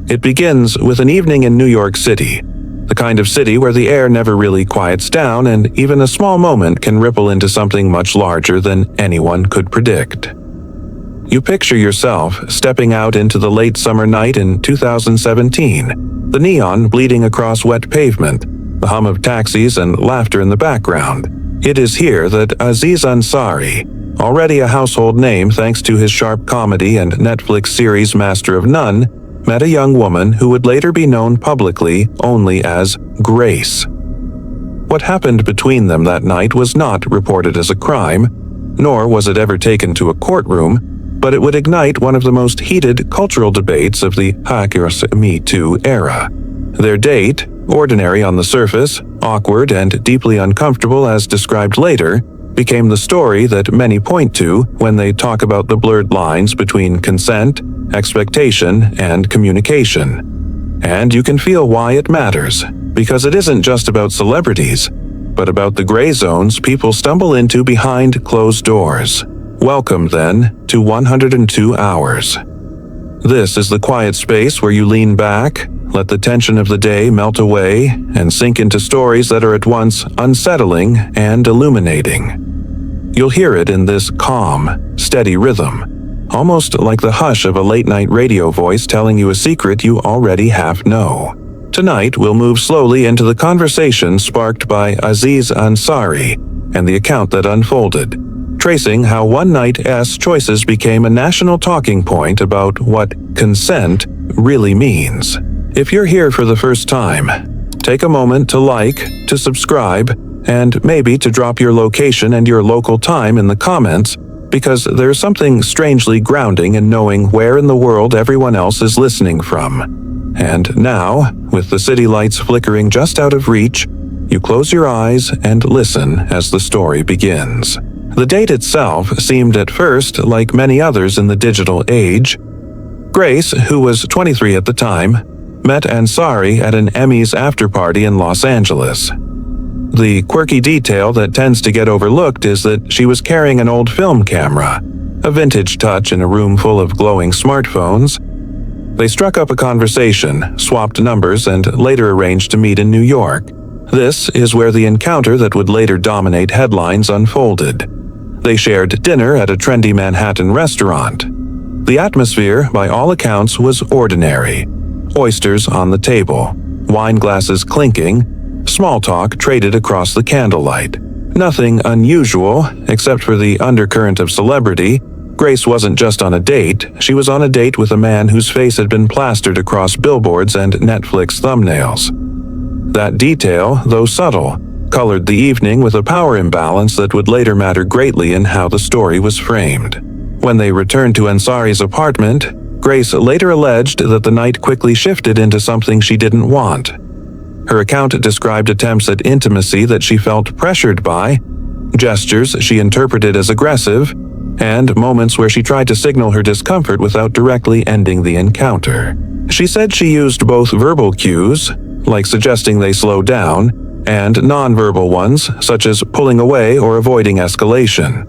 It begins with an evening in New York City, the kind of city where the air never really quiets down and even a small moment can ripple into something much larger than anyone could predict. You picture yourself stepping out into the late summer night in 2017, the neon bleeding across wet pavement, the hum of taxis and laughter in the background. It is here that Aziz Ansari, already a household name thanks to his sharp comedy and Netflix series Master of None, met a young woman who would later be known publicly only as Grace. What happened between them that night was not reported as a crime, nor was it ever taken to a courtroom, but it would ignite one of the most heated cultural debates of the Hackers Me Too era. Their date, ordinary on the surface, awkward and deeply uncomfortable as described later, became the story that many point to when they talk about the blurred lines between consent, expectation, and communication. And you can feel why it matters, because it isn't just about celebrities, but about the gray zones people stumble into behind closed doors. Welcome, then, to 102 Hours. This is the quiet space where you lean back, let the tension of the day melt away, and sink into stories that are at once unsettling and illuminating. You'll hear it in this calm, steady rhythm, almost like the hush of a late-night radio voice telling you a secret you already half know. Tonight, we'll move slowly into the conversation sparked by Aziz Ansari and the account that unfolded, tracing how one night's choices became a national talking point about what consent really means. If you're here for the first time, take a moment to like, to subscribe, and maybe to drop your location and your local time in the comments, because there's something strangely grounding in knowing where in the world everyone else is listening from. And now, with the city lights flickering just out of reach, you close your eyes and listen as the story begins. The date itself seemed at first like many others in the digital age. Grace, who was 23 at the time, met Ansari at an Emmys after-party in Los Angeles. The quirky detail that tends to get overlooked is that she was carrying an old film camera, a vintage touch in a room full of glowing smartphones. They struck up a conversation, swapped numbers, and later arranged to meet in New York. This is where the encounter that would later dominate headlines unfolded. They shared dinner at a trendy Manhattan restaurant. The atmosphere, by all accounts, was ordinary. Oysters on the table, wine glasses clinking, small talk traded across the candlelight. Nothing unusual, except for the undercurrent of celebrity. Grace wasn't just on a date, she was on a date with a man whose face had been plastered across billboards and Netflix thumbnails. That detail, though subtle, colored the evening with a power imbalance that would later matter greatly in how the story was framed. When they returned to Ansari's apartment, Grace later alleged that the night quickly shifted into something she didn't want. Her account described attempts at intimacy that she felt pressured by, gestures she interpreted as aggressive, and moments where she tried to signal her discomfort without directly ending the encounter. She said she used both verbal cues, like suggesting they slow down, and nonverbal ones, such as pulling away or avoiding escalation.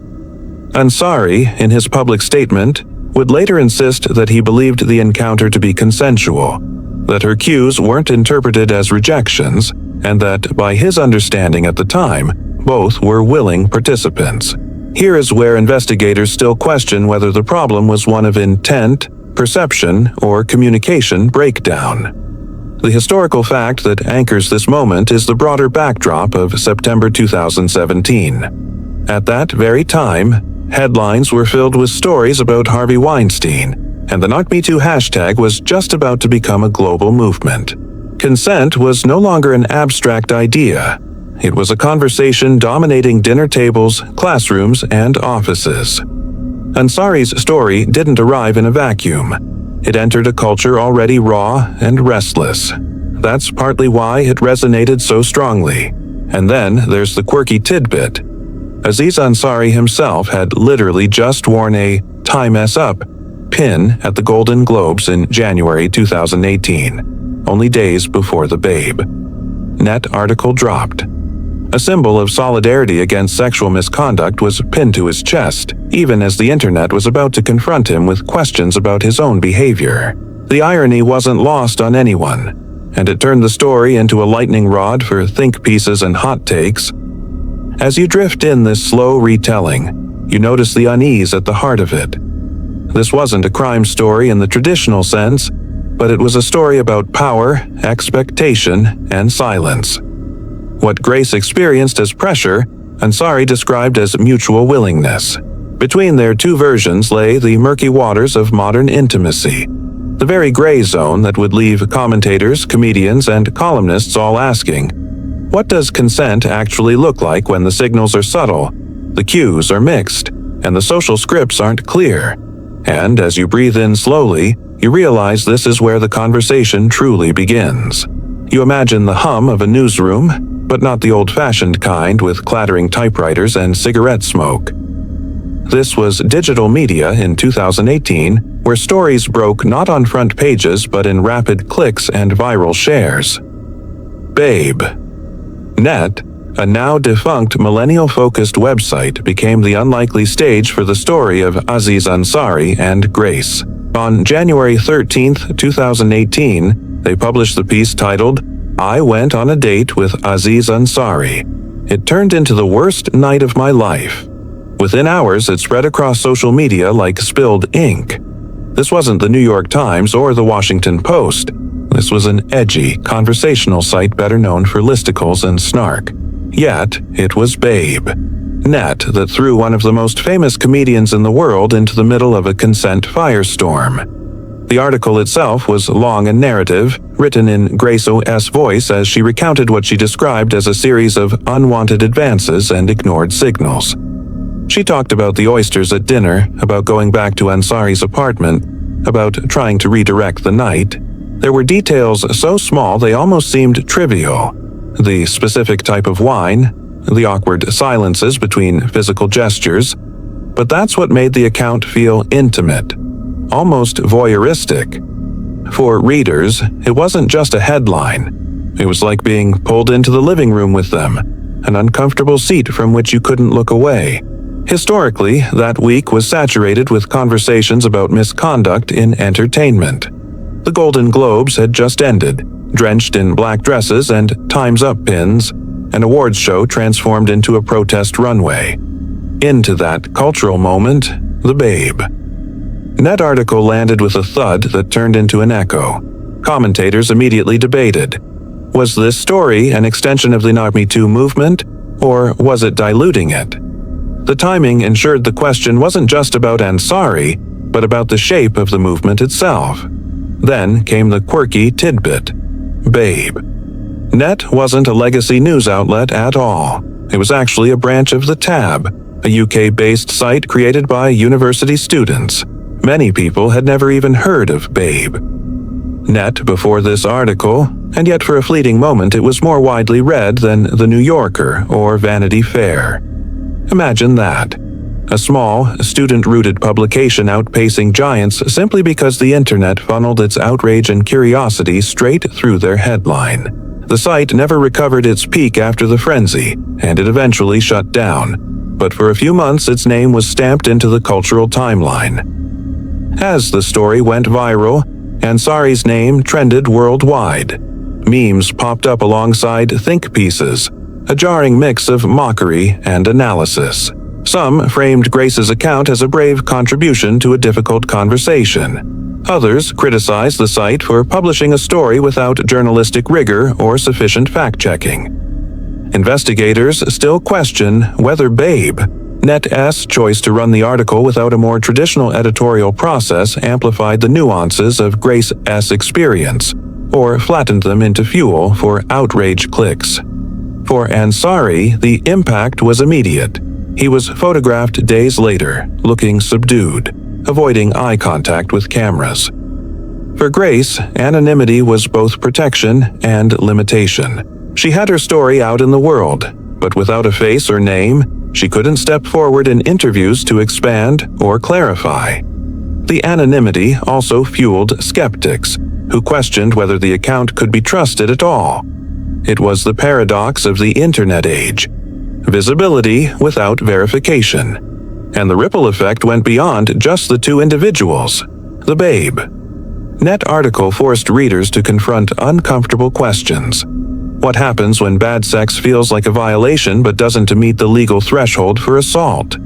Ansari, in his public statement, would later insist that he believed the encounter to be consensual, that her cues weren't interpreted as rejections, and that, by his understanding at the time, both were willing participants. Here is where investigators still question whether the problem was one of intent, perception, or communication breakdown. The historical fact that anchors this moment is the broader backdrop of September 2017. At that very time, headlines were filled with stories about Harvey Weinstein, and the #NotMeToo hashtag was just about to become a global movement. Consent was no longer an abstract idea. It was a conversation dominating dinner tables, classrooms, and offices. Ansari's story didn't arrive in a vacuum. It entered a culture already raw and restless. That's partly why it resonated so strongly. And then there's the quirky tidbit. Aziz Ansari himself had literally just worn a "Tie Mess Up" pin at the Golden Globes in January 2018, only days before the Babe. Net article dropped. A symbol of solidarity against sexual misconduct was pinned to his chest, even as the internet was about to confront him with questions about his own behavior. The irony wasn't lost on anyone, and it turned the story into a lightning rod for think pieces and hot takes. As you drift in this slow retelling, you notice the unease at the heart of it. This wasn't a crime story in the traditional sense, but it was a story about power, expectation, and silence. What Grace experienced as pressure, Ansari described as mutual willingness. Between their two versions lay the murky waters of modern intimacy, the very gray zone that would leave commentators, comedians, and columnists all asking, what does consent actually look like when the signals are subtle, the cues are mixed, and the social scripts aren't clear? And as you breathe in slowly, you realize this is where the conversation truly begins. You imagine the hum of a newsroom, but not the old-fashioned kind with clattering typewriters and cigarette smoke. This was digital media in 2018, where stories broke not on front pages but in rapid clicks and viral shares. Babe. Net, a now-defunct millennial-focused website, became the unlikely stage for the story of Aziz Ansari and Grace. On January 13, 2018, they published the piece titled, "I Went on a Date with Aziz Ansari. It turned into the worst night of my life." Within hours, it spread across social media like spilled ink. This wasn't the New York Times or the Washington Post. This was an edgy, conversational site better known for listicles and snark. Yet, it was Babe. Net that threw one of the most famous comedians in the world into the middle of a consent firestorm. The article itself was long and narrative, written in Grace O.S. voice as she recounted what she described as a series of unwanted advances and ignored signals. She talked about the oysters at dinner, about going back to Ansari's apartment, about trying to redirect the night. There were details so small they almost seemed trivial. The specific type of wine, the awkward silences between physical gestures. But that's what made the account feel intimate, almost voyeuristic. For readers, it wasn't just a headline. It was like being pulled into the living room with them, an uncomfortable seat from which you couldn't look away. Historically, that week was saturated with conversations about misconduct in entertainment. The Golden Globes had just ended, drenched in black dresses and Time's Up pins, an awards show transformed into a protest runway. Into that cultural moment, the Babe. Net article landed with a thud that turned into an echo. Commentators immediately debated. Was this story an extension of the Not Me Too movement, or was it diluting it? The timing ensured the question wasn't just about Ansari, but about the shape of the movement itself. Then came the quirky tidbit. Babe. Net wasn't a legacy news outlet at all. It was actually a branch of The Tab, a UK-based site created by university students. Many people had never even heard of Babe. Net before this article, and yet for a fleeting moment it was more widely read than The New Yorker or Vanity Fair. Imagine that. A small, student-rooted publication outpacing giants simply because the internet funneled its outrage and curiosity straight through their headline. The site never recovered its peak after the frenzy, and it eventually shut down. But for a few months its name was stamped into the cultural timeline. As the story went viral, Ansari's name trended worldwide. Memes popped up alongside think pieces, a jarring mix of mockery and analysis. Some framed Grace's account as a brave contribution to a difficult conversation. Others criticized the site for publishing a story without journalistic rigor or sufficient fact-checking. Investigators still question whether Babe, Net's choice to run the article without a more traditional editorial process amplified the nuances of Grace's experience, or flattened them into fuel for outrage clicks. For Ansari, the impact was immediate. He was photographed days later, looking subdued, avoiding eye contact with cameras. For Grace, anonymity was both protection and limitation. She had her story out in the world, but without a face or name, she couldn't step forward in interviews to expand or clarify. The anonymity also fueled skeptics, who questioned whether the account could be trusted at all. It was the paradox of the internet age. Visibility without verification. And the ripple effect went beyond just the two individuals. The Babe. Net article forced readers to confront uncomfortable questions. What happens when bad sex feels like a violation but doesn't meet the legal threshold for assault?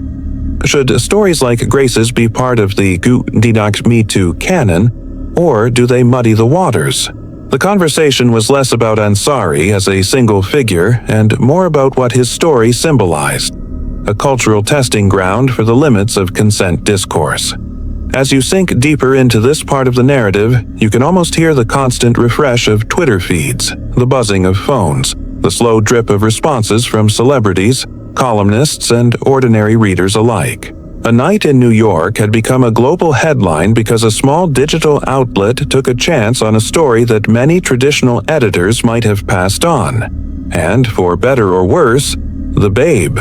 Should stories like Grace's be part of the Good Me Too canon, or do they muddy the waters? The conversation was less about Ansari as a single figure and more about what his story symbolized, a cultural testing ground for the limits of consent discourse. As you sink deeper into this part of the narrative, you can almost hear the constant refresh of Twitter feeds, the buzzing of phones, the slow drip of responses from celebrities, columnists, and ordinary readers alike. A night in New York had become a global headline because a small digital outlet took a chance on a story that many traditional editors might have passed on. And, for better or worse, the Babe.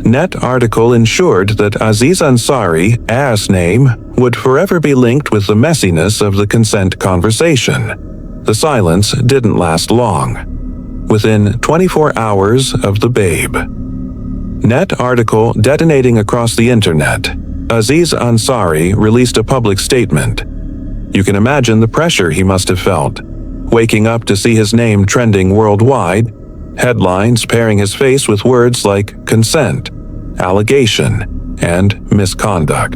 Net article ensured that Aziz Ansari, ass name, would forever be linked with the messiness of the consent conversation. The silence didn't last long. Within 24 hours of the Babe. Net article detonating across the internet, Aziz Ansari released a public statement. You can imagine the pressure he must have felt, waking up to see his name trending worldwide, headlines pairing his face with words like consent, allegation, and misconduct.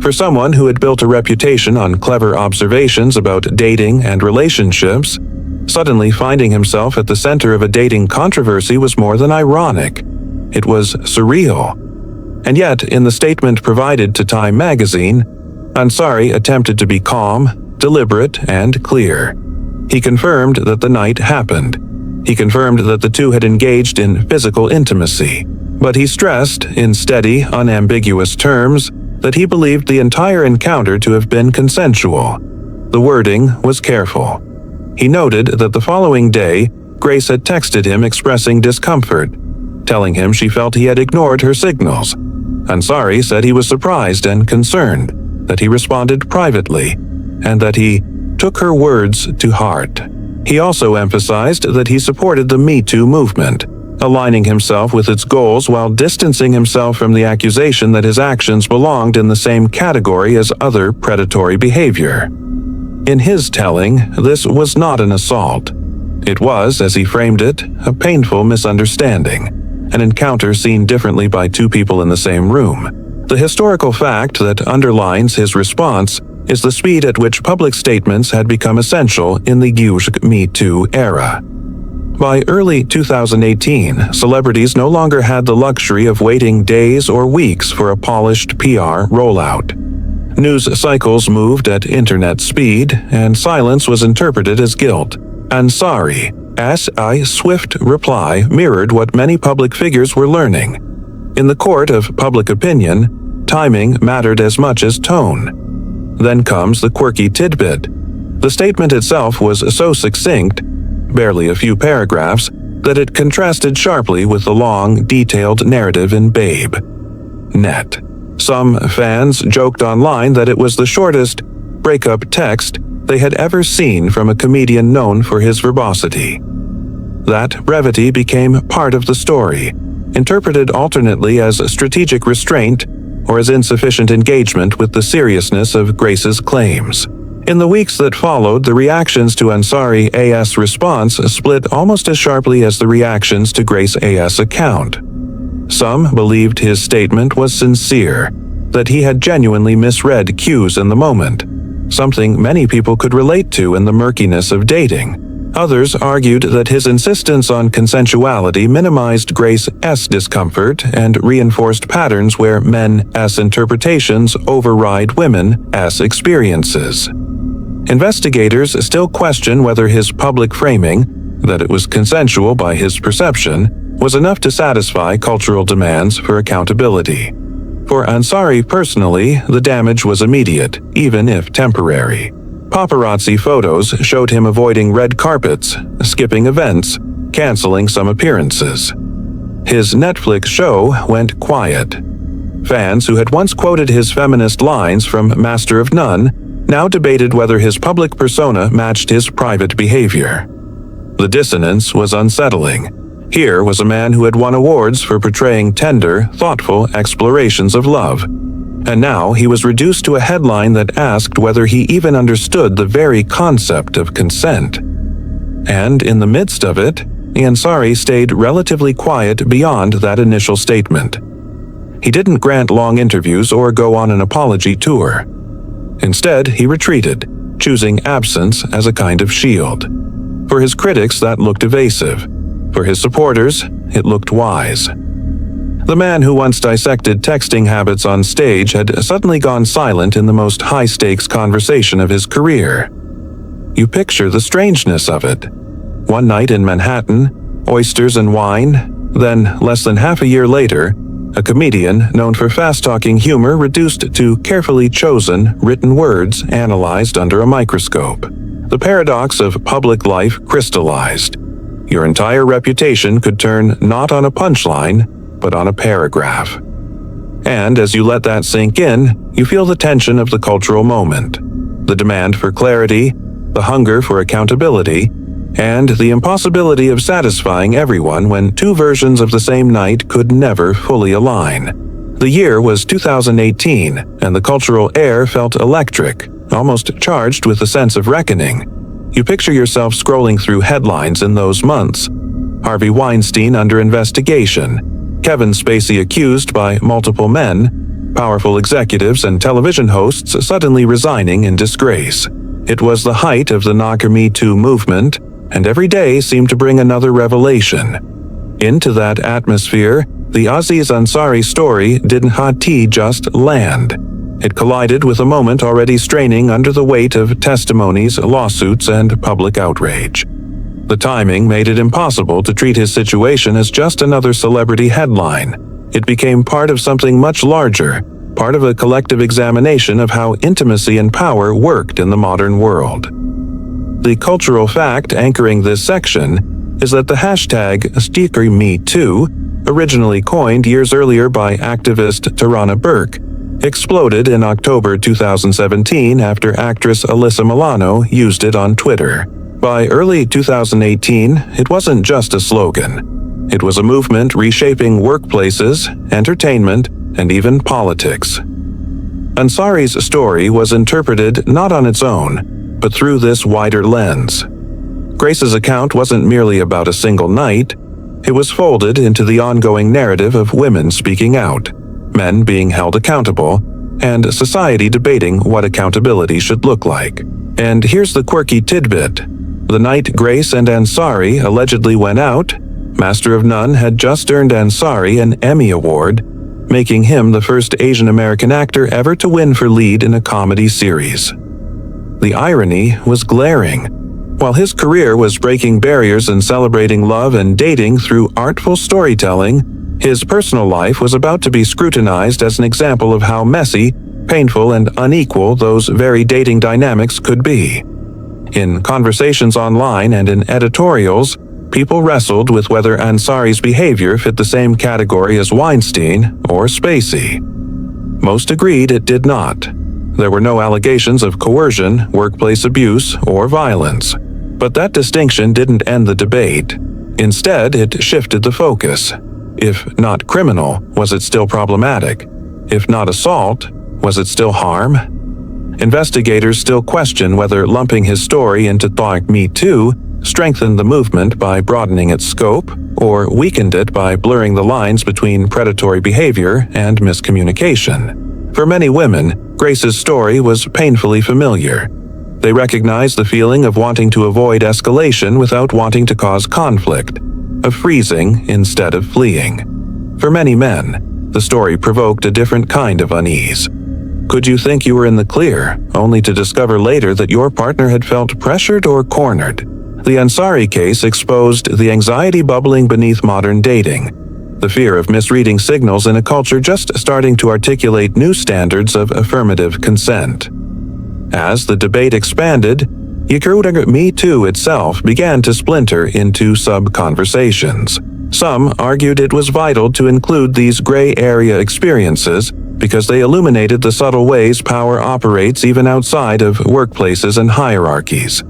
For someone who had built a reputation on clever observations about dating and relationships, suddenly finding himself at the center of a dating controversy was more than ironic. It was surreal. And yet, in the statement provided to Time magazine, Ansari attempted to be calm, deliberate, and clear. He confirmed that the night happened. He confirmed that the two had engaged in physical intimacy, but he stressed, in steady, unambiguous terms, that he believed the entire encounter to have been consensual. The wording was careful. He noted that the following day, Grace had texted him expressing discomfort, telling him she felt he had ignored her signals. Ansari said he was surprised and concerned, that he responded privately, and that he took her words to heart. He also emphasized that he supported the Me Too movement, aligning himself with its goals while distancing himself from the accusation that his actions belonged in the same category as other predatory behavior. In his telling, this was not an assault. It was, as he framed it, a painful misunderstanding, an encounter seen differently by two people in the same room. The historical fact that underlines his response is the speed at which public statements had become essential in the Me Too era. By early 2018, celebrities no longer had the luxury of waiting days or weeks for a polished PR rollout. News cycles moved at internet speed, and silence was interpreted as guilt. Ansari's swift reply mirrored what many public figures were learning. In the court of public opinion, timing mattered as much as tone. Then comes the quirky tidbit. The statement itself was so succinct, barely a few paragraphs, that it contrasted sharply with the long, detailed narrative in Babe. Net. Some fans joked online that it was the shortest breakup text they had ever seen from a comedian known for his verbosity. That brevity became part of the story, interpreted alternately as strategic restraint or as insufficient engagement with the seriousness of Grace's claims. In the weeks that followed, the reactions to Ansari A.S. response split almost as sharply as the reactions to Grace A.S. account. Some believed his statement was sincere, that he had genuinely misread cues in the moment, something many people could relate to in the murkiness of dating. Others argued that his insistence on consensuality minimized Grace's discomfort and reinforced patterns where men's interpretations override women's experiences. Investigators still question whether his public framing, that it was consensual by his perception, was enough to satisfy cultural demands for accountability. For Ansari personally, the damage was immediate, even if temporary. Paparazzi photos showed him avoiding red carpets, skipping events, canceling some appearances. His Netflix show went quiet. Fans who had once quoted his feminist lines from Master of None now debated whether his public persona matched his private behavior. The dissonance was unsettling. Here was a man who had won awards for portraying tender, thoughtful explorations of love, And now he was reduced to a headline that asked whether he even understood the very concept of consent. And in the midst of it, Ansari stayed relatively quiet beyond that initial statement. He didn't grant long interviews or go on an apology tour. Instead, he retreated, choosing absence as a kind of shield. For his critics, that looked evasive. For his supporters, it looked wise. The man who once dissected texting habits on stage had suddenly gone silent in the most high-stakes conversation of his career. You picture the strangeness of it. One night in Manhattan, oysters and wine, then less than half a year later, a comedian known for fast-talking humor reduced to carefully chosen, written words analyzed under a microscope. The paradox of public life crystallized. Your entire reputation could turn not on a punchline, but on a paragraph. And as you let that sink in, you feel the tension of the cultural moment, the demand for clarity, the hunger for accountability, and the impossibility of satisfying everyone when two versions of the same night could never fully align. The year was 2018, and the cultural air felt electric, almost charged with a sense of reckoning. You picture yourself scrolling through headlines in those months. Harvey Weinstein under investigation, Kevin Spacey accused by multiple men, powerful executives and television hosts suddenly resigning in disgrace. It was the height of the Knocker Me Too movement, and every day seemed to bring another revelation. Into that atmosphere, the Aziz Ansari story didn't just land. It collided with a moment already straining under the weight of testimonies, lawsuits, and public outrage. The timing made it impossible to treat his situation as just another celebrity headline. It became part of something much larger, part of a collective examination of how intimacy and power worked in the modern world. The cultural fact anchoring this section is that the hashtag #MeToo, originally coined years earlier by activist Tarana Burke, exploded in October 2017 after actress Alyssa Milano used it on Twitter. By early 2018, it wasn't just a slogan. It was a movement reshaping workplaces, entertainment, and even politics. Ansari's story was interpreted not on its own, but through this wider lens. Grace's account wasn't merely about a single night. It was folded into the ongoing narrative of women speaking out, men being held accountable, and society debating what accountability should look like. And here's the quirky tidbit. The night Grace and Ansari allegedly went out, Master of None had just earned Ansari an Emmy Award, making him the first Asian American actor ever to win for lead in a comedy series. The irony was glaring. While his career was breaking barriers and celebrating love and dating through artful storytelling, his personal life was about to be scrutinized as an example of how messy, painful, and unequal those very dating dynamics could be. In conversations online and in editorials, people wrestled with whether Ansari's behavior fit the same category as Weinstein or Spacey. Most agreed it did not. There were no allegations of coercion, workplace abuse, or violence. But that distinction didn't end the debate. Instead, it shifted the focus. If not criminal, was it still problematic? If not assault, was it still harm? Investigators still question whether lumping his story into #Me Too strengthened the movement by broadening its scope, or weakened it by blurring the lines between predatory behavior and miscommunication. For many women, Grace's story was painfully familiar. They recognized the feeling of wanting to avoid escalation without wanting to cause conflict, of freezing instead of fleeing. For many men, the story provoked a different kind of unease. Could you think you were in the clear, only to discover later that your partner had felt pressured or cornered? The Ansari case exposed the anxiety bubbling beneath modern dating, the fear of misreading signals in a culture just starting to articulate new standards of affirmative consent. As the debate expanded, Me Too itself began to splinter into sub-conversations. Some argued it was vital to include these gray area experiences because they illuminated the subtle ways power operates even outside of workplaces and hierarchies.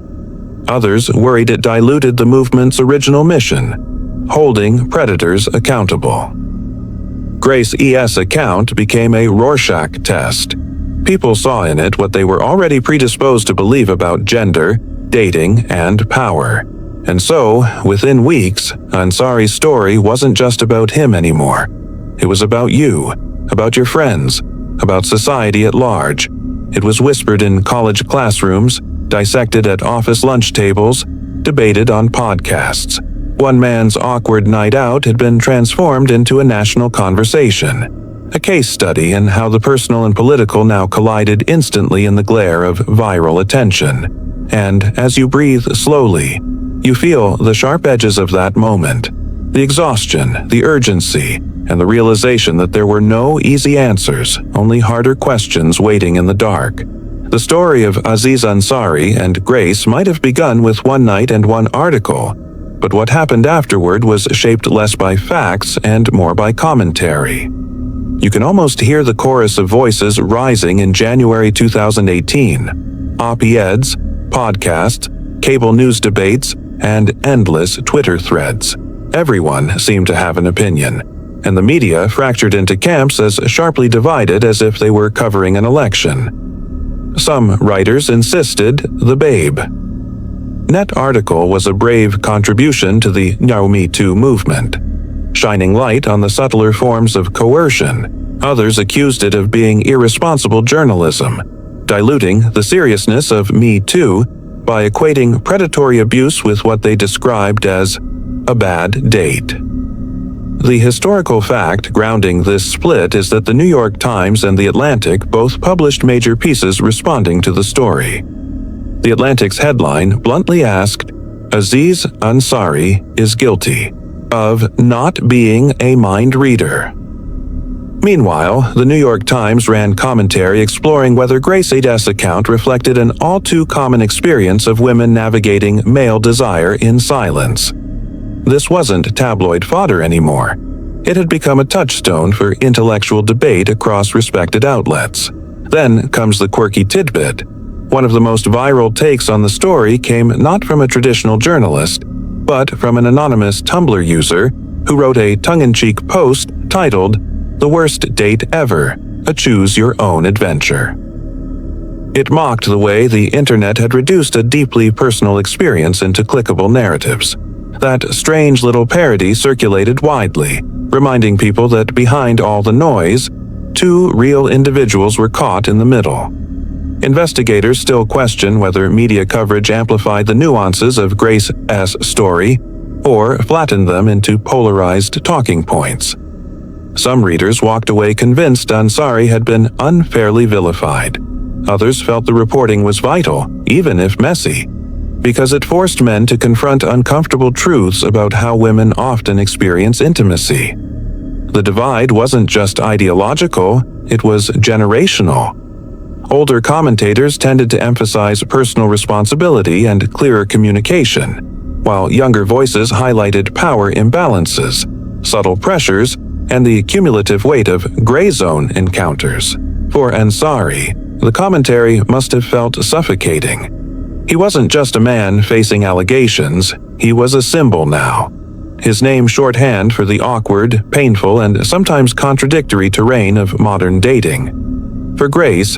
Others worried it diluted the movement's original mission, holding predators accountable. Grace E.'s account became a Rorschach test. People saw in it what they were already predisposed to believe about gender, dating, and power. And so, within weeks, Ansari's story wasn't just about him anymore. It was about you, about your friends, about society at large. It was whispered in college classrooms, dissected at office lunch tables, debated on podcasts. One man's awkward night out had been transformed into a national conversation, a case study in how the personal and political now collided instantly in the glare of viral attention. And as you breathe slowly, you feel the sharp edges of that moment, the exhaustion, the urgency, and the realization that there were no easy answers, only harder questions waiting in the dark. The story of Aziz Ansari and Grace might have begun with one night and one article, but what happened afterward was shaped less by facts and more by commentary. You can almost hear the chorus of voices rising in January 2018. Op-eds, podcasts, cable news debates, and endless Twitter threads. Everyone seemed to have an opinion, and the media fractured into camps as sharply divided as if they were covering an election. Some writers insisted the babe. Net article was a brave contribution to the Now Me Too movement, shining light on the subtler forms of coercion. Others accused it of being irresponsible journalism, diluting the seriousness of Me Too by equating predatory abuse with what they described as a bad date. The historical fact grounding this split is that the New York Times and The Atlantic both published major pieces responding to the story. The Atlantic's headline bluntly asked, "Aziz Ansari is guilty of not being a mind reader." Meanwhile, the New York Times ran commentary exploring whether Grace E.'s account reflected an all-too-common experience of women navigating male desire in silence. This wasn't tabloid fodder anymore. It had become a touchstone for intellectual debate across respected outlets. Then comes the quirky tidbit. One of the most viral takes on the story came not from a traditional journalist, but from an anonymous Tumblr user who wrote a tongue-in-cheek post titled, "The Worst Date Ever, a Choose-Your-Own Adventure." It mocked the way the internet had reduced a deeply personal experience into clickable narratives. That strange little parody circulated widely, reminding people that behind all the noise, two real individuals were caught in the middle. Investigators still question whether media coverage amplified the nuances of Grace's story or flattened them into polarized talking points. Some readers walked away convinced Ansari had been unfairly vilified. Others felt the reporting was vital, even if messy, because it forced men to confront uncomfortable truths about how women often experience intimacy. The divide wasn't just ideological, it was generational. Older commentators tended to emphasize personal responsibility and clearer communication, while younger voices highlighted power imbalances, subtle pressures, and the cumulative weight of gray zone encounters. For Ansari, the commentary must have felt suffocating. He wasn't just a man facing allegations, he was a symbol now. His name shorthand for the awkward, painful, and sometimes contradictory terrain of modern dating. For Grace,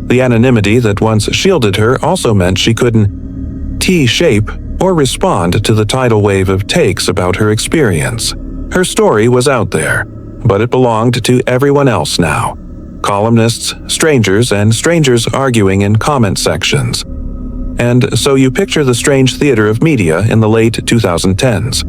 the anonymity that once shielded her also meant she couldn't T-shape or respond to the tidal wave of takes about her experience. Her story was out there, but it belonged to everyone else now. Columnists, strangers, and strangers arguing in comment sections. And so you picture the strange theater of media in the late 2010s.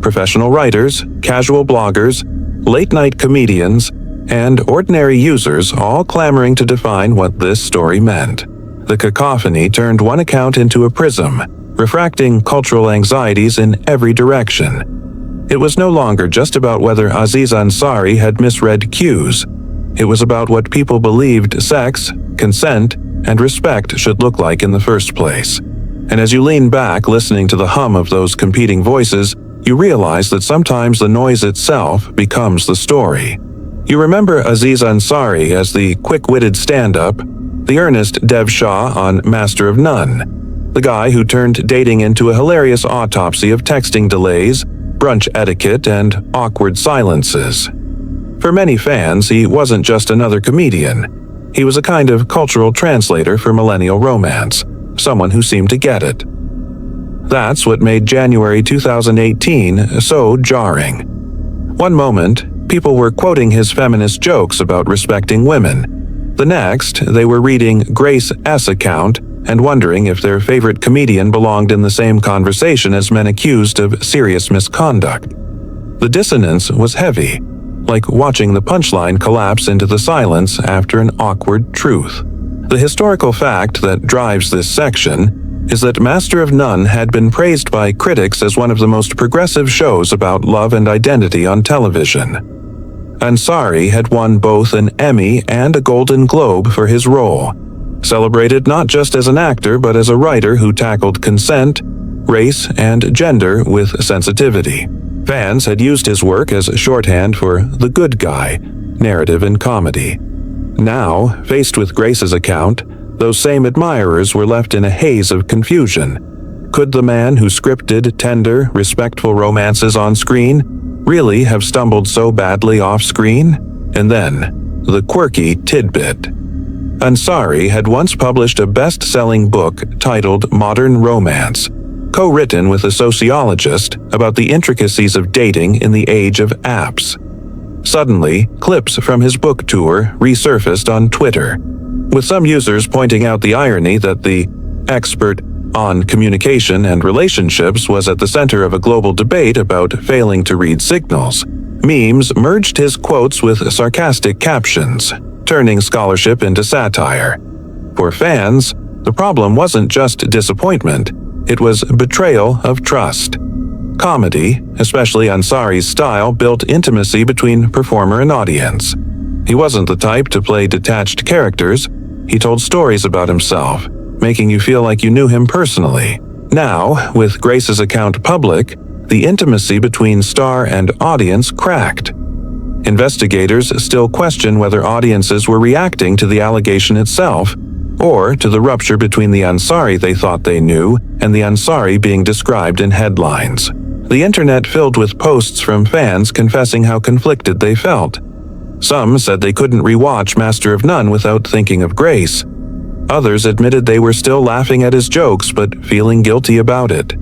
Professional writers, casual bloggers, late-night comedians, and ordinary users all clamoring to define what this story meant. The cacophony turned one account into a prism, refracting cultural anxieties in every direction. It was no longer just about whether Aziz Ansari had misread cues. It was about what people believed sex, consent, and respect should look like in the first place. And as you lean back listening to the hum of those competing voices, you realize that sometimes the noise itself becomes the story. You remember Aziz Ansari as the quick-witted stand-up, the earnest Dev Shah on Master of None, the guy who turned dating into a hilarious autopsy of texting delays, brunch etiquette, and awkward silences. For many fans, he wasn't just another comedian. He was a kind of cultural translator for millennial romance, someone who seemed to get it. That's what made January 2018 so jarring. One moment, people were quoting his feminist jokes about respecting women. The next, they were reading Grace S. account and wondering if their favorite comedian belonged in the same conversation as men accused of serious misconduct. The dissonance was heavy, like watching the punchline collapse into the silence after an awkward truth. The historical fact that drives this section is that Master of None had been praised by critics as one of the most progressive shows about love and identity on television. Ansari had won both an Emmy and a Golden Globe for his role, celebrated not just as an actor but as a writer who tackled consent, race, and gender with sensitivity. Fans had used his work as shorthand for the good guy narrative in comedy. Now, faced with Grace's account, those same admirers were left in a haze of confusion. Could the man who scripted tender, respectful romances on screen really have stumbled so badly off screen? And then, the quirky tidbit. Ansari had once published a best-selling book titled Modern Romance, co-written with a sociologist about the intricacies of dating in the age of apps. Suddenly, clips from his book tour resurfaced on Twitter, with some users pointing out the irony that the expert on communication and relationships was at the center of a global debate about failing to read signals. Memes merged his quotes with sarcastic captions, turning scholarship into satire. For fans, the problem wasn't just disappointment, it was betrayal of trust. Comedy, especially Ansari's style, built intimacy between performer and audience. He wasn't the type to play detached characters. He told stories about himself, making you feel like you knew him personally. Now, with Grace's account public, the intimacy between star and audience cracked. Investigators still question whether audiences were reacting to the allegation itself, or to the rupture between the Ansari they thought they knew and the Ansari being described in headlines. The internet filled with posts from fans confessing how conflicted they felt. Some said they couldn't rewatch Master of None without thinking of Grace. Others admitted they were still laughing at his jokes but feeling guilty about it.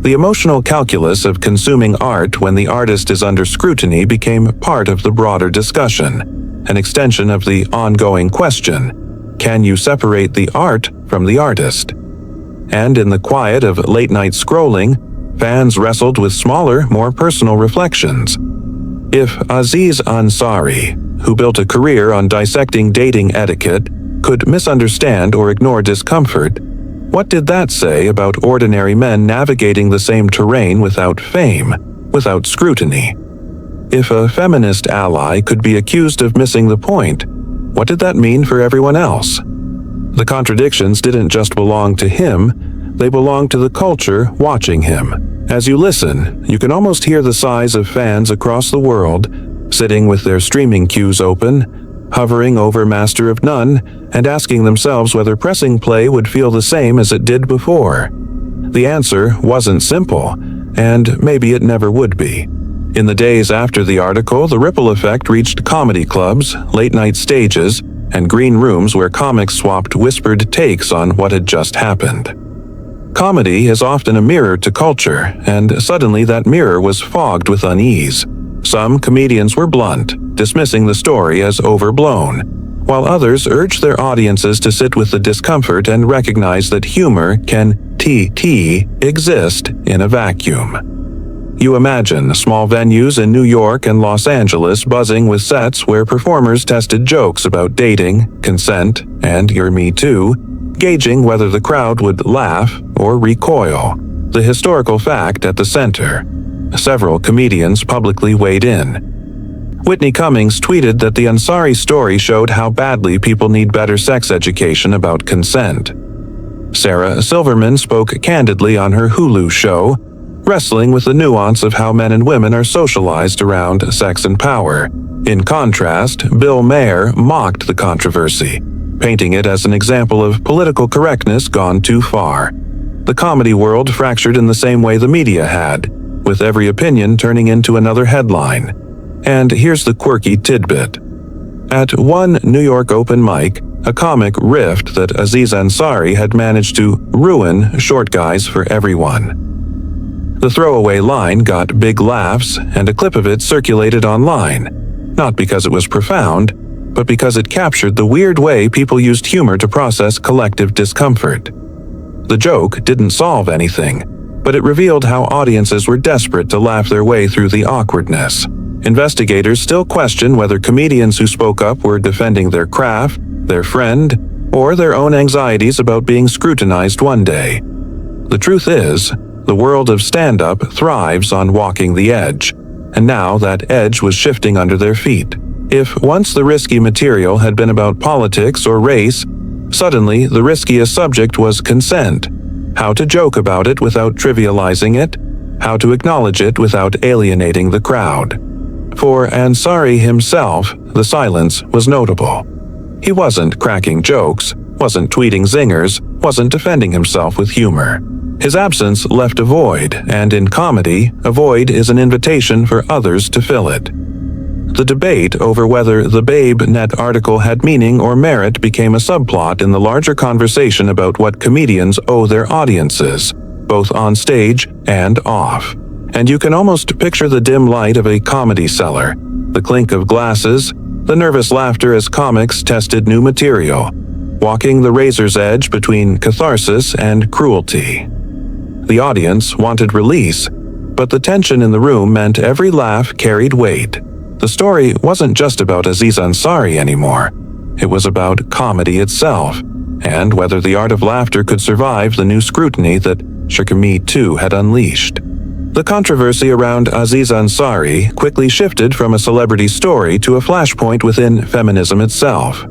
The emotional calculus of consuming art when the artist is under scrutiny became part of the broader discussion, an extension of the ongoing question: can you separate the art from the artist? And in the quiet of late-night scrolling, fans wrestled with smaller, more personal reflections. If Aziz Ansari, who built a career on dissecting dating etiquette, could misunderstand or ignore discomfort, what did that say about ordinary men navigating the same terrain without fame, without scrutiny? If a feminist ally could be accused of missing the point, what did that mean for everyone else? The contradictions didn't just belong to him, they belonged to the culture watching him. As you listen, you can almost hear the sighs of fans across the world, sitting with their streaming queues open, hovering over Master of None, and asking themselves whether pressing play would feel the same as it did before. The answer wasn't simple, and maybe it never would be. In the days after the article, the ripple effect reached comedy clubs, late-night stages, and green rooms where comics swapped whispered takes on what had just happened. Comedy is often a mirror to culture, and suddenly that mirror was fogged with unease. Some comedians were blunt, dismissing the story as overblown, while others urged their audiences to sit with the discomfort and recognize that humor can exist in a vacuum. You imagine small venues in New York and Los Angeles buzzing with sets where performers tested jokes about dating, consent, and your Me Too, gauging whether the crowd would laugh or recoil. The historical fact at the center. Several comedians publicly weighed in. Whitney Cummings tweeted that the Ansari story showed how badly people need better sex education about consent. Sarah Silverman spoke candidly on her Hulu show, wrestling with the nuance of how men and women are socialized around sex and power. In contrast, Bill Maher mocked the controversy, painting it as an example of political correctness gone too far. The comedy world fractured in the same way the media had, with every opinion turning into another headline. And here's the quirky tidbit. At one New York open mic, a comic riffed that Aziz Ansari had managed to ruin short guys for everyone. The throwaway line got big laughs, and a clip of it circulated online, not because it was profound, but because it captured the weird way people used humor to process collective discomfort. The joke didn't solve anything, but it revealed how audiences were desperate to laugh their way through the awkwardness. Investigators still question whether comedians who spoke up were defending their craft, their friend, or their own anxieties about being scrutinized one day. The truth is, the world of stand-up thrives on walking the edge, and now that edge was shifting under their feet. If once the risky material had been about politics or race, suddenly the riskiest subject was consent. How to joke about it without trivializing it, how to acknowledge it without alienating the crowd. For Ansari himself, the silence was notable. He wasn't cracking jokes, wasn't tweeting zingers, wasn't defending himself with humor. His absence left a void, and in comedy, a void is an invitation for others to fill it. The debate over whether the Babe.net article had meaning or merit became a subplot in the larger conversation about what comedians owe their audiences, both on stage and off. And you can almost picture the dim light of a comedy cellar, the clink of glasses, the nervous laughter as comics tested new material, walking the razor's edge between catharsis and cruelty. The audience wanted release, but the tension in the room meant every laugh carried weight. The story wasn't just about Aziz Ansari anymore. It was about comedy itself, and whether the art of laughter could survive the new scrutiny that Me Too had unleashed. The controversy around Aziz Ansari quickly shifted from a celebrity story to a flashpoint within feminism itself.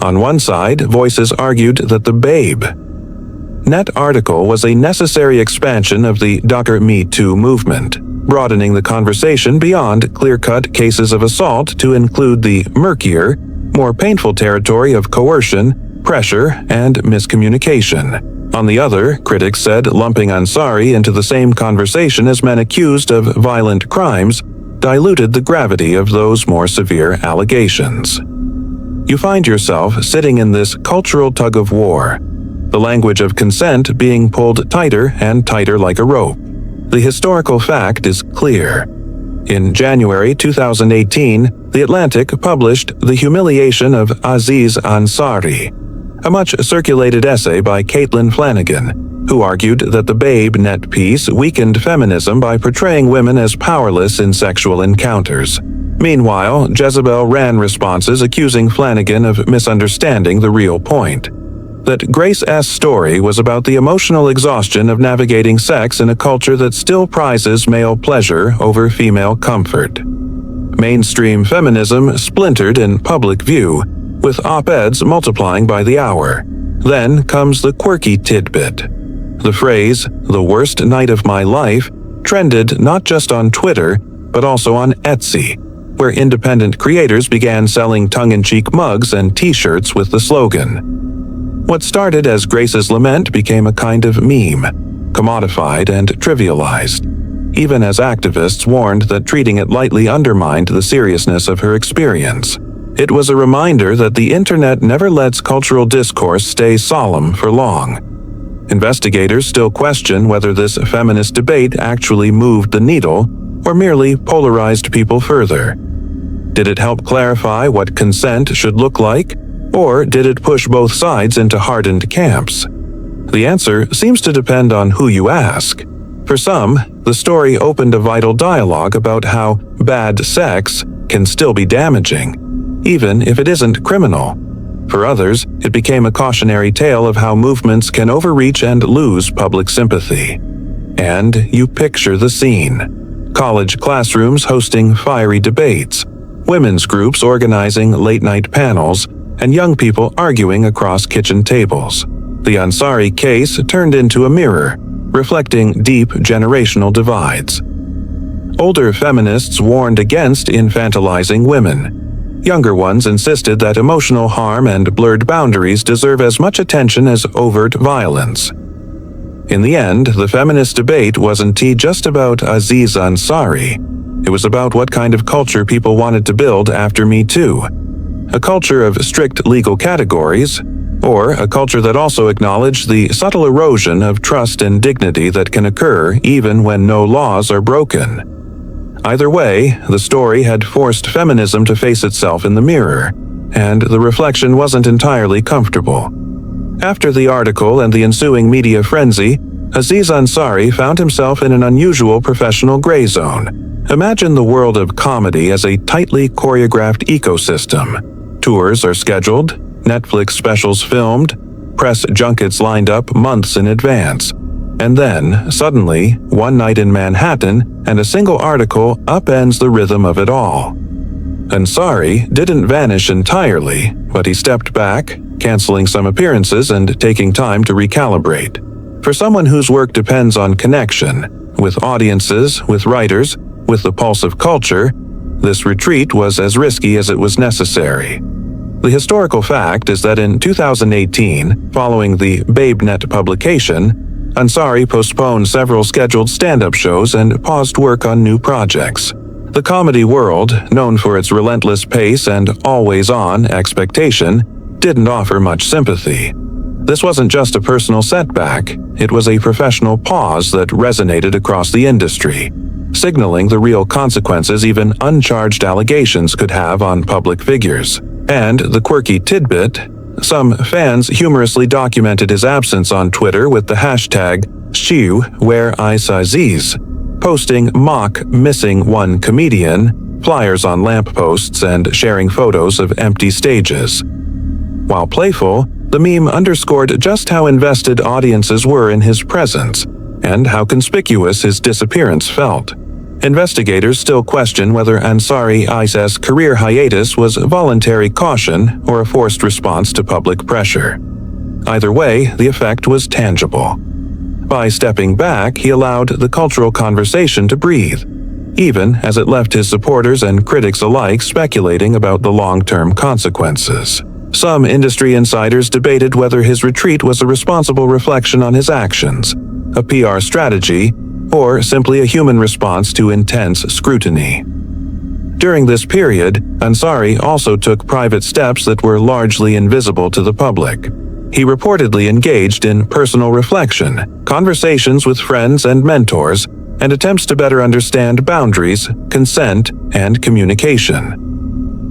On one side, voices argued that the Babe.net article was a necessary expansion of the Me Too movement, broadening the conversation beyond clear-cut cases of assault to include the murkier, more painful territory of coercion, pressure, and miscommunication. On the other, critics said lumping Ansari into the same conversation as men accused of violent crimes diluted the gravity of those more severe allegations. You find yourself sitting in this cultural tug-of-war, the language of consent being pulled tighter and tighter like a rope. The historical fact is clear. In January 2018, The Atlantic published The Humiliation of Aziz Ansari, a much-circulated essay by Caitlin Flanagan, who argued that the Babe.net piece weakened feminism by portraying women as powerless in sexual encounters. Meanwhile, Jezebel ran responses accusing Flanagan of misunderstanding the real point, that Grace S.'s story was about the emotional exhaustion of navigating sex in a culture that still prizes male pleasure over female comfort. Mainstream feminism splintered in public view, with op-eds multiplying by the hour. Then comes the quirky tidbit. The phrase, "the worst night of my life," trended not just on Twitter, but also on Etsy, where independent creators began selling tongue-in-cheek mugs and t-shirts with the slogan. What started as Grace's lament became a kind of meme, commodified and trivialized, even as activists warned that treating it lightly undermined the seriousness of her experience. It was a reminder that the internet never lets cultural discourse stay solemn for long. Investigators still question whether this feminist debate actually moved the needle or merely polarized people further. Did it help clarify what consent should look like, or did it push both sides into hardened camps? The answer seems to depend on who you ask. For some, the story opened a vital dialogue about how bad sex can still be damaging, even if it isn't criminal. For others, it became a cautionary tale of how movements can overreach and lose public sympathy. And you picture the scene. College classrooms hosting fiery debates, women's groups organizing late-night panels, and young people arguing across kitchen tables. The Ansari case turned into a mirror, reflecting deep generational divides. Older feminists warned against infantilizing women. Younger ones insisted that emotional harm and blurred boundaries deserve as much attention as overt violence. In the end, the feminist debate wasn't just about Aziz Ansari. It was about what kind of culture people wanted to build after Me Too. A culture of strict legal categories, or a culture that also acknowledged the subtle erosion of trust and dignity that can occur even when no laws are broken. Either way, the story had forced feminism to face itself in the mirror, and the reflection wasn't entirely comfortable. After the article and the ensuing media frenzy, Aziz Ansari found himself in an unusual professional gray zone. Imagine the world of comedy as a tightly choreographed ecosystem. Tours are scheduled, Netflix specials filmed, press junkets lined up months in advance. And then, suddenly, one night in Manhattan, and a single article upends the rhythm of it all. Ansari didn't vanish entirely, but he stepped back, canceling some appearances and taking time to recalibrate. For someone whose work depends on connection, with audiences, with writers, with the pulse of culture, this retreat was as risky as it was necessary. The historical fact is that in 2018, following the BabeNet publication, Ansari postponed several scheduled stand-up shows and paused work on new projects. The comedy world, known for its relentless pace and always-on expectation, didn't offer much sympathy. This wasn't just a personal setback, it was a professional pause that resonated across the industry, signaling the real consequences even uncharged allegations could have on public figures. And the quirky tidbit, some fans humorously documented his absence on Twitter with the hashtag #WhereIsAziz, posting mock missing one comedian, flyers on lampposts, and sharing photos of empty stages. While playful, the meme underscored just how invested audiences were in his presence, and how conspicuous his disappearance felt. Investigators still question whether Ansari's career hiatus was voluntary caution or a forced response to public pressure. Either way, the effect was tangible. By stepping back, he allowed the cultural conversation to breathe, even as it left his supporters and critics alike speculating about the long-term consequences. Some industry insiders debated whether his retreat was a responsible reflection on his actions, a PR strategy, or simply a human response to intense scrutiny. During this period, Ansari also took private steps that were largely invisible to the public. He reportedly engaged in personal reflection, conversations with friends and mentors, and attempts to better understand boundaries, consent, and communication.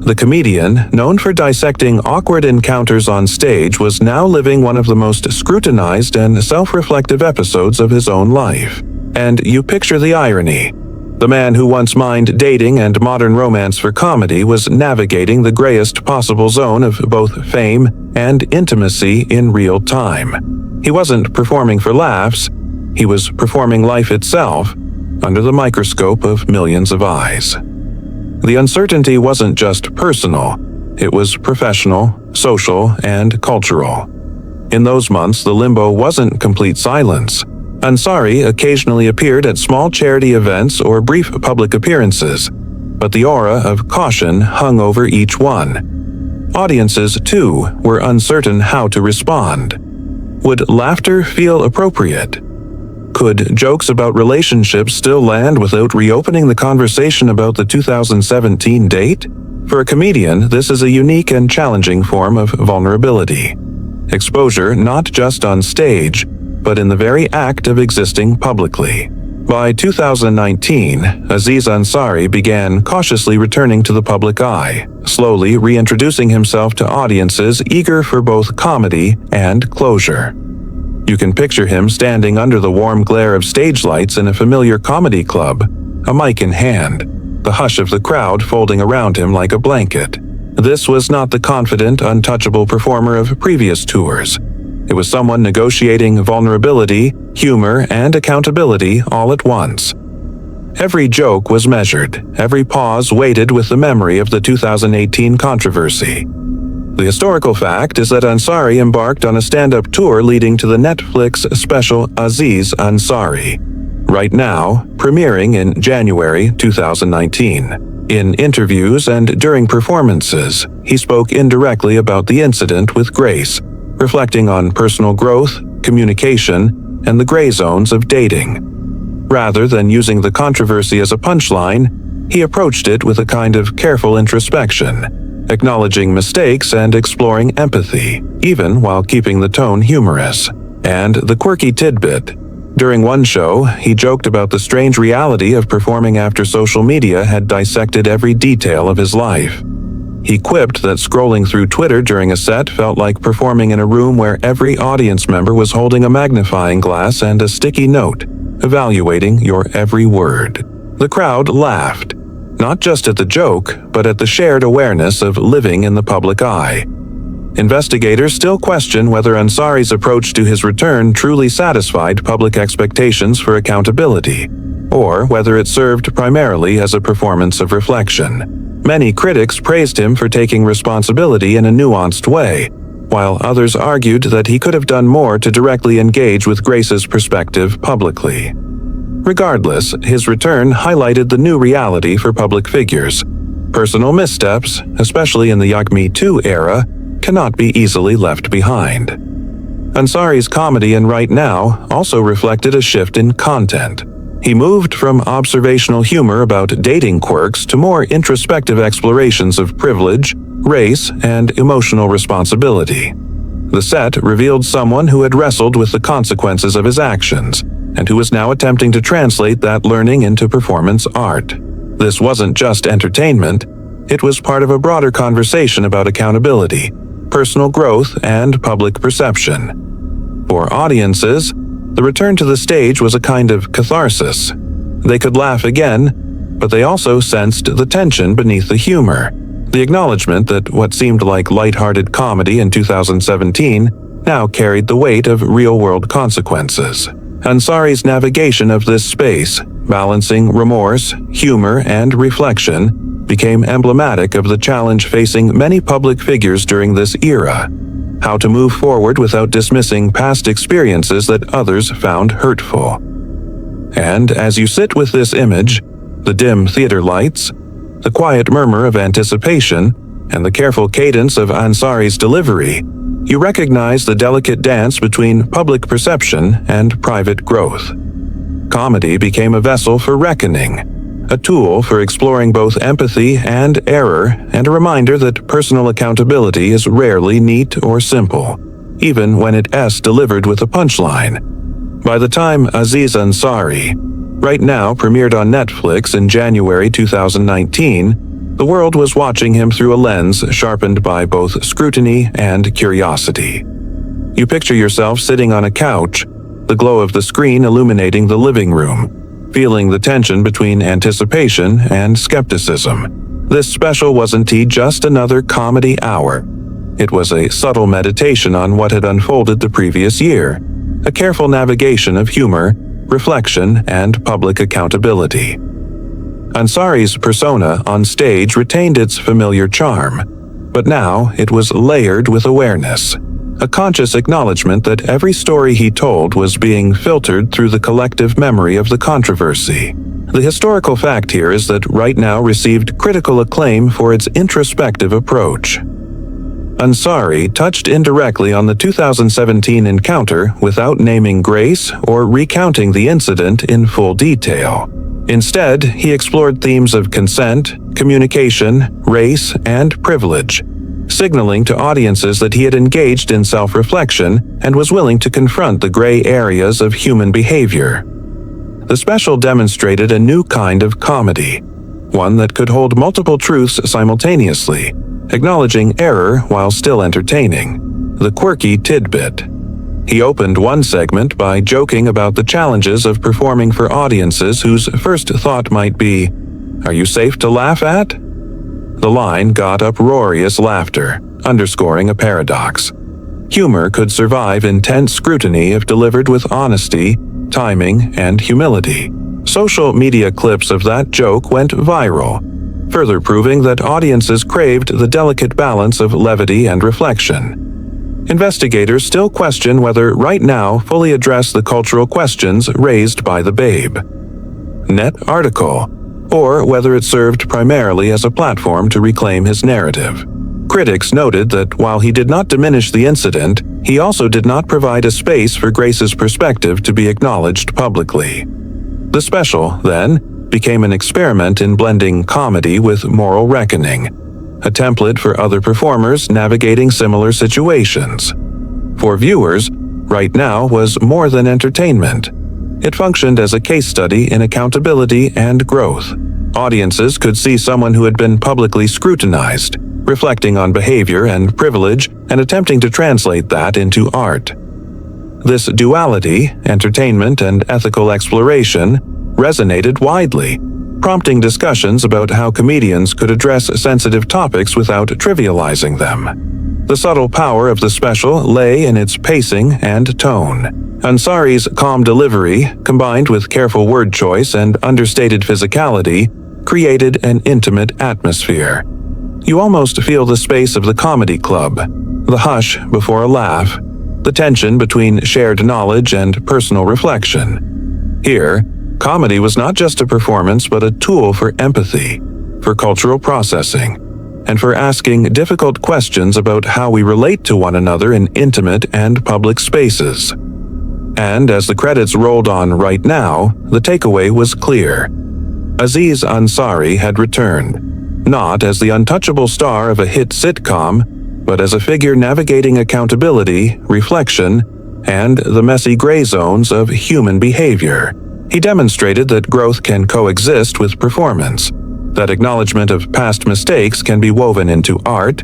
The comedian, known for dissecting awkward encounters on stage, was now living one of the most scrutinized and self-reflective episodes of his own life. And you picture the irony. The man who once mined dating and modern romance for comedy was navigating the grayest possible zone of both fame and intimacy in real time. He wasn't performing for laughs, he was performing life itself, under the microscope of millions of eyes. The uncertainty wasn't just personal, it was professional, social, and cultural. In those months, the limbo wasn't complete silence. Ansari occasionally appeared at small charity events or brief public appearances, but the aura of caution hung over each one. Audiences, too, were uncertain how to respond. Would laughter feel appropriate? Could jokes about relationships still land without reopening the conversation about the 2017 date? For a comedian, this is a unique and challenging form of vulnerability. Exposure not just on stage, but in the very act of existing publicly. By 2019, Aziz Ansari began cautiously returning to the public eye, slowly reintroducing himself to audiences eager for both comedy and closure. You can picture him standing under the warm glare of stage lights in a familiar comedy club, a mic in hand, the hush of the crowd folding around him like a blanket. This was not the confident, untouchable performer of previous tours. It was someone negotiating vulnerability, humor, and accountability all at once. Every joke was measured, every pause weighted with the memory of the 2018 controversy. The historical fact is that Ansari embarked on a stand-up tour leading to the Netflix special Aziz Ansari, right now premiering in January 2019. In interviews and during performances, he spoke indirectly about the incident with grace, reflecting on personal growth, communication, and the gray zones of dating. Rather than using the controversy as a punchline, he approached it with a kind of careful introspection, acknowledging mistakes and exploring empathy, even while keeping the tone humorous. And the quirky tidbit. During one show, he joked about the strange reality of performing after social media had dissected every detail of his life. He quipped that scrolling through Twitter during a set felt like performing in a room where every audience member was holding a magnifying glass and a sticky note, evaluating your every word. The crowd laughed, not just at the joke, but at the shared awareness of living in the public eye. Investigators still question whether Ansari's approach to his return truly satisfied public expectations for accountability, or whether it served primarily as a performance of reflection. Many critics praised him for taking responsibility in a nuanced way, while others argued that he could have done more to directly engage with Grace's perspective publicly. Regardless, his return highlighted the new reality for public figures. Personal missteps, especially in the Me Too era, cannot be easily left behind. Ansari's comedy in Right Now also reflected a shift in content. He moved from observational humor about dating quirks to more introspective explorations of privilege, race, and emotional responsibility. The set revealed someone who had wrestled with the consequences of his actions, and who was now attempting to translate that learning into performance art. This wasn't just entertainment, it was part of a broader conversation about accountability, personal growth, and public perception. For audiences, the return to the stage was a kind of catharsis. They could laugh again, but they also sensed the tension beneath the humor, the acknowledgement that what seemed like lighthearted comedy in 2017 now carried the weight of real-world consequences. Ansari's navigation of this space, balancing remorse, humor, and reflection, became emblematic of the challenge facing many public figures during this era: how to move forward without dismissing past experiences that others found hurtful. And as you sit with this image, the dim theater lights, the quiet murmur of anticipation, and the careful cadence of Ansari's delivery, you recognize the delicate dance between public perception and private growth. Comedy became a vessel for reckoning, a tool for exploring both empathy and error, and a reminder that personal accountability is rarely neat or simple, even when it's delivered with a punchline. By the time Aziz Ansari, Right Now, premiered on Netflix in January 2019, the world was watching him through a lens sharpened by both scrutiny and curiosity. You picture yourself sitting on a couch, the glow of the screen illuminating the living room, feeling the tension between anticipation and skepticism. This special wasn't just another comedy hour. It was a subtle meditation on what had unfolded the previous year, a careful navigation of humor, reflection, and public accountability. Ansari's persona on stage retained its familiar charm, but now it was layered with awareness, a conscious acknowledgement that every story he told was being filtered through the collective memory of the controversy. The historical fact here is that Right Now received critical acclaim for its introspective approach. Ansari touched indirectly on the 2017 encounter without naming Grace or recounting the incident in full detail. Instead, he explored themes of consent, communication, race, and privilege, signaling to audiences that he had engaged in self-reflection and was willing to confront the gray areas of human behavior. The special demonstrated a new kind of comedy, one that could hold multiple truths simultaneously, acknowledging error while still entertaining. The quirky tidbit. He opened one segment by joking about the challenges of performing for audiences whose first thought might be, "Are you safe to laugh at?" The line got uproarious laughter, underscoring a paradox. Humor could survive intense scrutiny if delivered with honesty, timing, and humility. Social media clips of that joke went viral, further proving that audiences craved the delicate balance of levity and reflection. Investigators still question whether Right Now fully addressed the cultural questions raised by the Babe Net article, or whether it served primarily as a platform to reclaim his narrative. Critics noted that while he did not diminish the incident, he also did not provide a space for Grace's perspective to be acknowledged publicly. The special, then, became an experiment in blending comedy with moral reckoning, a template for other performers navigating similar situations. For viewers, Right Now was more than entertainment. It functioned as a case study in accountability and growth. Audiences could see someone who had been publicly scrutinized, reflecting on behavior and privilege and attempting to translate that into art. This duality, entertainment and ethical exploration, resonated widely, prompting discussions about how comedians could address sensitive topics without trivializing them. The subtle power of the special lay in its pacing and tone. Ansari's calm delivery, combined with careful word choice and understated physicality, created an intimate atmosphere. You almost feel the space of the comedy club, the hush before a laugh, the tension between shared knowledge and personal reflection. Here, comedy was not just a performance but a tool for empathy, for cultural processing, and for asking difficult questions about how we relate to one another in intimate and public spaces. And as the credits rolled on Right Now, the takeaway was clear. Aziz Ansari had returned, not as the untouchable star of a hit sitcom, but as a figure navigating accountability, reflection, and the messy gray zones of human behavior. He demonstrated that growth can coexist with performance, that acknowledgement of past mistakes can be woven into art,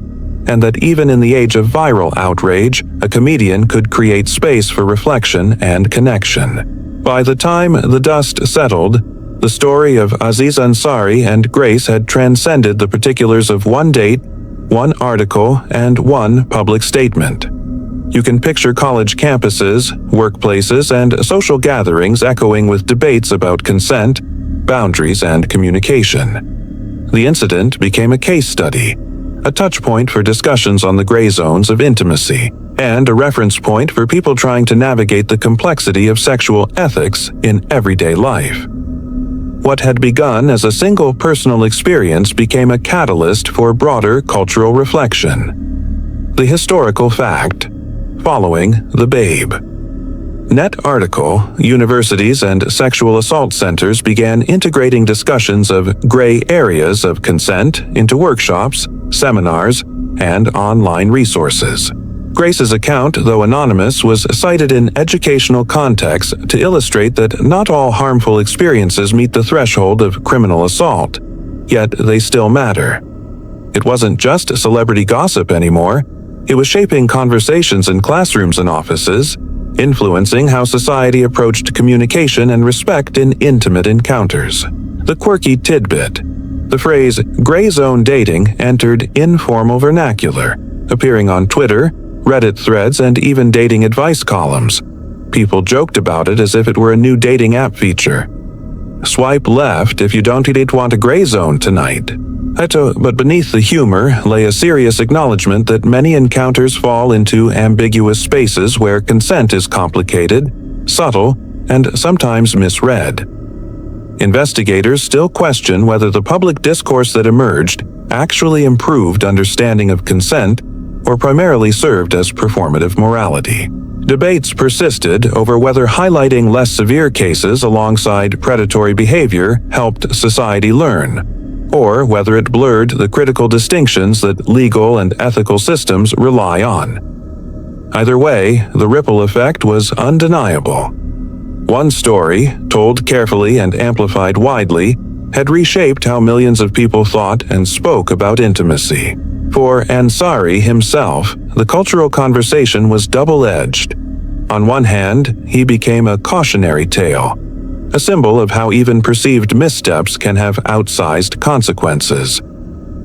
and that even in the age of viral outrage, a comedian could create space for reflection and connection. By the time the dust settled, the story of Aziz Ansari and Grace had transcended the particulars of one date, one article, and one public statement. You can picture college campuses, workplaces, and social gatherings echoing with debates about consent, boundaries, and communication. The incident became a case study, a touchpoint for discussions on the gray zones of intimacy, and a reference point for people trying to navigate the complexity of sexual ethics in everyday life. What had begun as a single personal experience became a catalyst for broader cultural reflection. The historical fact: following the babe. Net article, universities and sexual assault centers began integrating discussions of gray areas of consent into workshops, seminars, and online resources. Grace's account, though anonymous, was cited in educational context to illustrate that not all harmful experiences meet the threshold of criminal assault, yet they still matter. It wasn't just celebrity gossip anymore. It was shaping conversations in classrooms and offices, influencing how society approached communication and respect in intimate encounters. The quirky tidbit: the phrase gray zone dating entered informal vernacular, appearing on Twitter, Reddit threads, and even dating advice columns. People joked about it as if it were a new dating app feature. Swipe left if you don't want a gray zone tonight. But beneath the humor lay a serious acknowledgement that many encounters fall into ambiguous spaces where consent is complicated, subtle, and sometimes misread. Investigators still question whether the public discourse that emerged actually improved understanding of consent or primarily served as performative morality. Debates persisted over whether highlighting less severe cases alongside predatory behavior helped society learn, or whether it blurred the critical distinctions that legal and ethical systems rely on. Either way, the ripple effect was undeniable. One story, told carefully and amplified widely, had reshaped how millions of people thought and spoke about intimacy. For Ansari himself, the cultural conversation was double-edged. On one hand, he became a cautionary tale, a symbol of how even perceived missteps can have outsized consequences.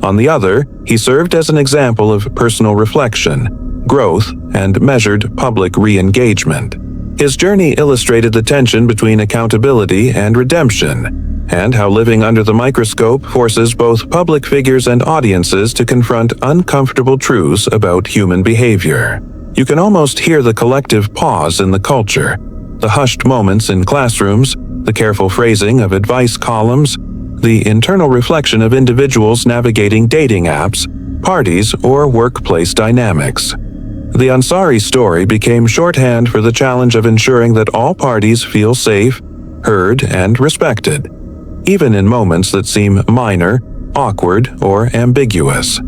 On the other, he served as an example of personal reflection, growth, and measured public re-engagement. His journey illustrated the tension between accountability and redemption, and how living under the microscope forces both public figures and audiences to confront uncomfortable truths about human behavior. You can almost hear the collective pause in the culture, the hushed moments in classrooms, the careful phrasing of advice columns, the internal reflection of individuals navigating dating apps, parties, or workplace dynamics. The Ansari story became shorthand for the challenge of ensuring that all parties feel safe, heard, and respected. even in moments that seem minor, awkward, or ambiguous.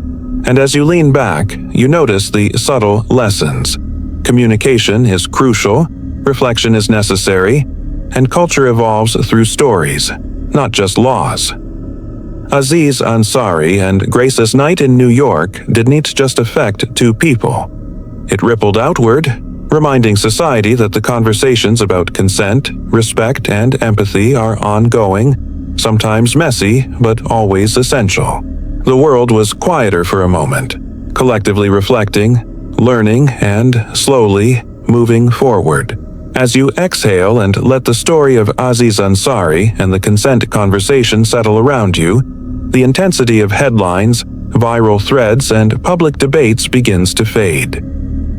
And as you lean back, you notice the subtle lessons. Communication is crucial, reflection is necessary, and culture evolves through stories, not just laws. Aziz Ansari and Grace's night in New York didn't just affect two people. It rippled outward, reminding society that the conversations about consent, respect, and empathy are ongoing, sometimes messy, but always essential. The world was quieter for a moment, collectively reflecting, learning, and slowly moving forward. As you exhale and let the story of Aziz Ansari and the consent conversation settle around you, the intensity of headlines, viral threads, and public debates begins to fade.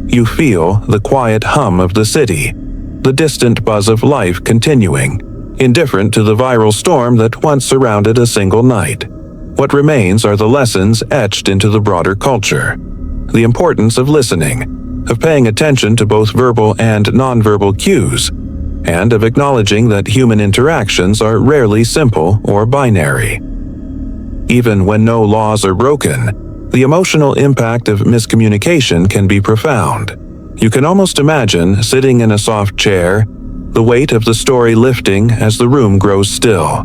You feel the quiet hum of the city, the distant buzz of life continuing, indifferent to the viral storm that once surrounded a single night. What remains are the lessons etched into the broader culture. The importance of listening, of paying attention to both verbal and nonverbal cues, and of acknowledging that human interactions are rarely simple or binary. Even when no laws are broken, the emotional impact of miscommunication can be profound. You can almost imagine sitting in a soft chair, the weight of the story lifting as the room grows still.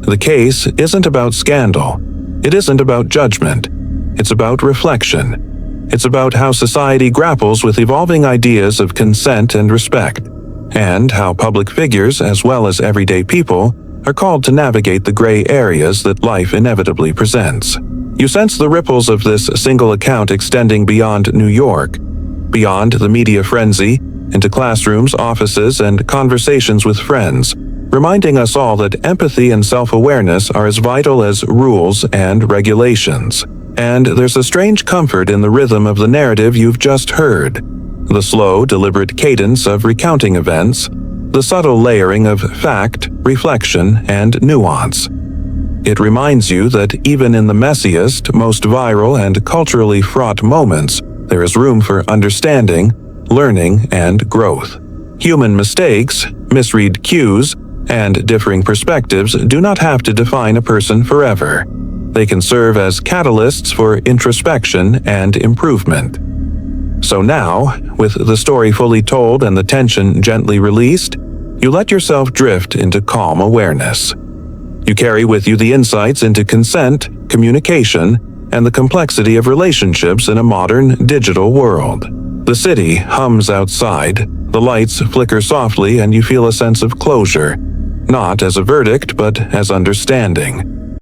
The case isn't about scandal. It isn't about judgment. It's about reflection. It's about how society grapples with evolving ideas of consent and respect, and how public figures, as well as everyday people, are called to navigate the gray areas that life inevitably presents. You sense the ripples of this single account extending beyond New York, beyond the media frenzy, into classrooms, offices, and conversations with friends, reminding us all that empathy and self-awareness are as vital as rules and regulations. And there's a strange comfort in the rhythm of the narrative you've just heard, the slow, deliberate cadence of recounting events, the subtle layering of fact, reflection, and nuance. It reminds you that even in the messiest, most viral, and culturally fraught moments, there is room for understanding, learning, and growth. Human mistakes, misread cues, and differing perspectives do not have to define a person forever. They can serve as catalysts for introspection and improvement. So now, with the story fully told and the tension gently released, you let yourself drift into calm awareness. You carry with you the insights into consent, communication, and the complexity of relationships in a modern, digital world. The city hums outside, the lights flicker softly, and you feel a sense of closure, not as a verdict, but as understanding.